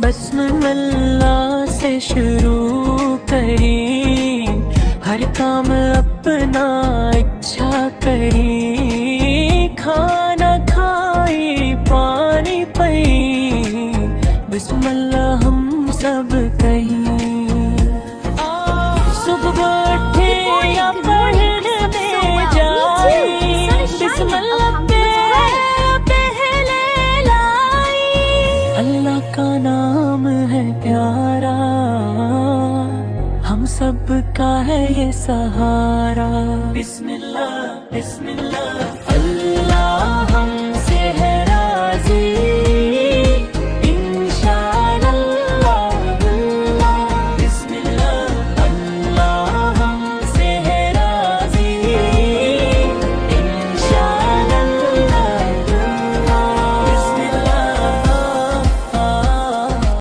बिस्मिल्लाह से शुरू करी, हर काम अपना इच्छा करी। खाना खाई पानी पई, बिस्मिल्लाह हम सब कहीं। सुबह उठे या पढ़ने जाए, बिस्मिल्लाह पे पहले लाई। अल्लाह का नाम है प्यारा, हम सब का है ये सहारा। बिस्मिल्लाह बिस्मिल्लाह